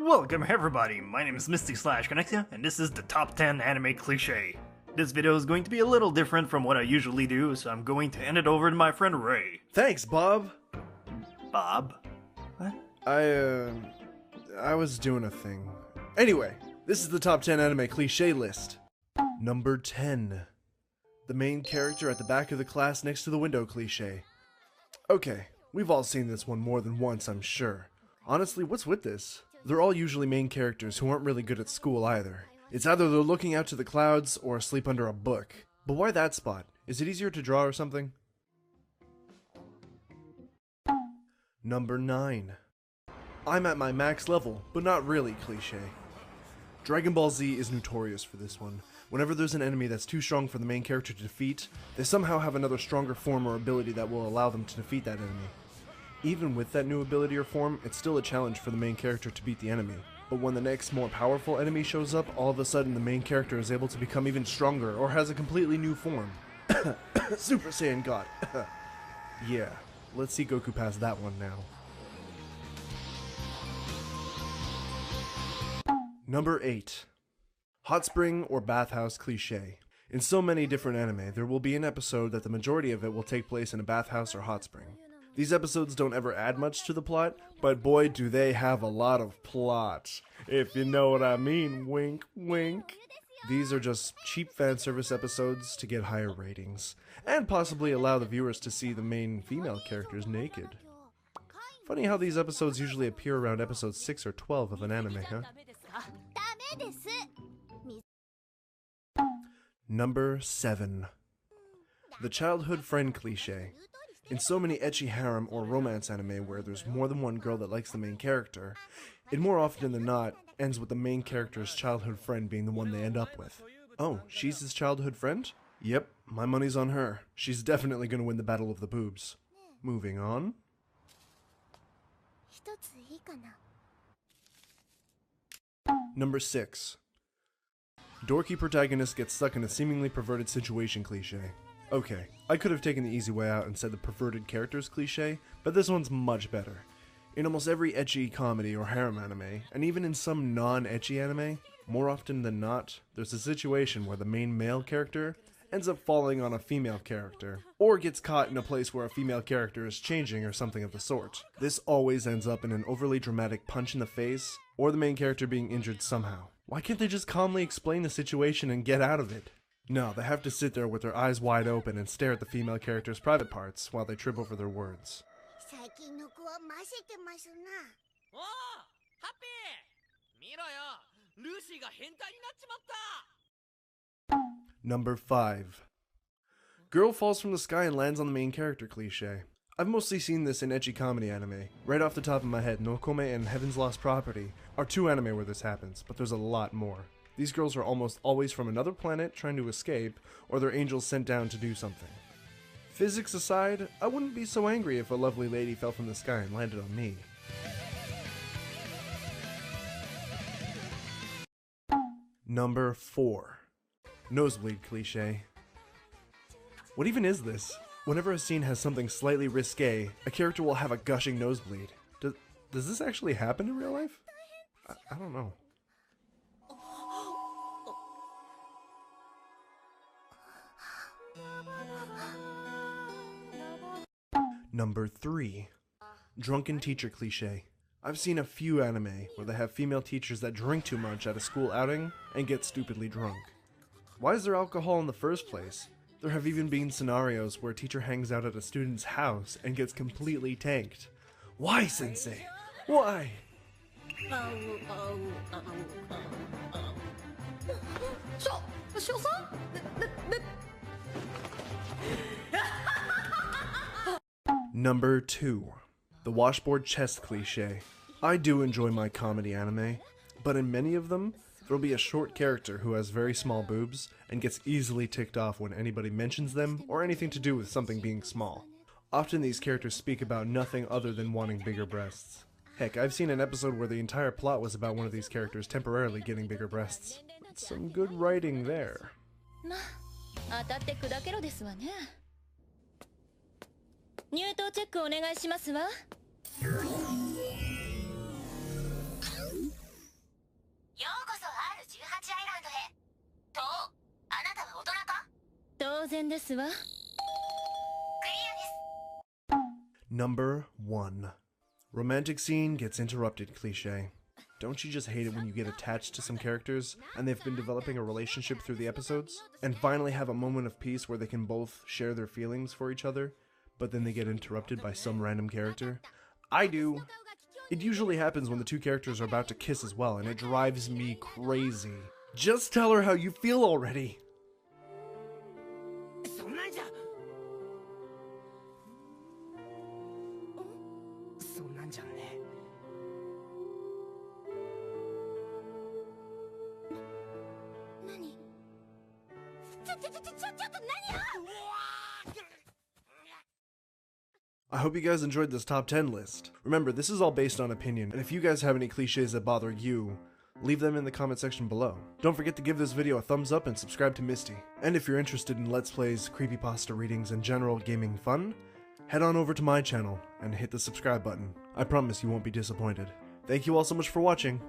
Welcome everybody, my name is Misty/Connexia, and this is the top 10 anime cliché. This video is going to be a little different from what I usually do, so I'm going to hand it over to my friend Ray. Thanks, Bob. Bob? What? I was doing a thing. Anyway, this is the top 10 anime cliché list. Number 10. The main character at the back of the class next to the window cliché. Okay, we've all seen this one more than once, I'm sure. Honestly, what's with this? They're all usually main characters who aren't really good at school either. It's either they're looking out to the clouds or asleep under a book. But why that spot? Is it easier to draw or something? Number 9. I'm at my max level, but not really cliché. Dragon Ball Z is notorious for this one. Whenever there's an enemy that's too strong for the main character to defeat, they somehow have another stronger form or ability that will allow them to defeat that enemy. Even with that new ability or form, it's still a challenge for the main character to beat the enemy. But when the next more powerful enemy shows up, all of a sudden the main character is able to become even stronger or has a completely new form. Super Saiyan God. Yeah, let's see Goku pass that one now. Number 8. Hot spring or bathhouse cliché. In so many different anime, there will be an episode that the majority of it will take place in a bathhouse or hot spring. These episodes don't ever add much to the plot, but boy do they have a lot of plot. If you know what I mean, wink wink. These are just cheap fan service episodes to get higher ratings, and possibly allow the viewers to see the main female characters naked. Funny how these episodes usually appear around episode 6 or 12 of an anime, huh? Number 7. The childhood friend cliché. In so many ecchi harem or romance anime where there's more than one girl that likes the main character, it more often than not ends with the main character's childhood friend being the one they end up with. Oh, she's his childhood friend? Yep, my money's on her. She's definitely gonna win the battle of the boobs. Moving on. Number 6. Dorky protagonist gets stuck in a seemingly perverted situation cliché. Okay, I could have taken the easy way out and said the perverted characters cliché, but this one's much better. In almost every ecchi comedy or harem anime, and even in some non-ecchi anime, more often than not, there's a situation where the main male character ends up falling on a female character, or gets caught in a place where a female character is changing or something of the sort. This always ends up in an overly dramatic punch in the face, or the main character being injured somehow. Why can't they just calmly explain the situation and get out of it? No, they have to sit there with their eyes wide open and stare at the female character's private parts while they trip over their words. Number 5. Girl falls from the sky and lands on the main character cliché. I've mostly seen this in ecchi comedy anime. Right off the top of my head, Nokome and Heaven's Lost Property are two anime where this happens, but there's a lot more. These girls are almost always from another planet trying to escape, or they're angels sent down to do something. Physics aside, I wouldn't be so angry if a lovely lady fell from the sky and landed on me. Number 4. Nosebleed cliché. What even is this? Whenever a scene has something slightly risque, a character will have a gushing nosebleed. Does this actually happen in real life? I don't know. Number 3. Drunken teacher cliché. I've seen a few anime where they have female teachers that drink too much at a school outing and get stupidly drunk. Why is there alcohol in the first place? There have even been scenarios where a teacher hangs out at a student's house and gets completely tanked. Why, sensei? Why? Number 2. The washboard chest cliché. I do enjoy my comedy anime, but in many of them, there'll be a short character who has very small boobs and gets easily ticked off when anybody mentions them or anything to do with something being small. Often these characters speak about nothing other than wanting bigger breasts. Heck, I've seen an episode where the entire plot was about one of these characters temporarily getting bigger breasts. That's some good writing there. 然ですわ。 Number 1. Romantic scene gets interrupted cliché. Don't you just hate it when you get attached to some characters, and they've been developing a relationship through the episodes, and finally have a moment of peace where they can both share their feelings for each other, but then they get interrupted by some random character? I do. It usually happens when the two characters are about to kiss as well, and it drives me crazy. Just tell her how you feel already! そんなんじゃそんなんじゃね何？ちょっと何よ！ I hope you guys enjoyed this top 10 list. Remember, this is all based on opinion, and if you guys have any cliches that bother you, leave them in the comment section below. Don't forget to give this video a thumbs up and subscribe to Misty. And if you're interested in Let's Plays, creepypasta readings, and general gaming fun, head on over to my channel and hit the subscribe button. I promise you won't be disappointed. Thank you all so much for watching.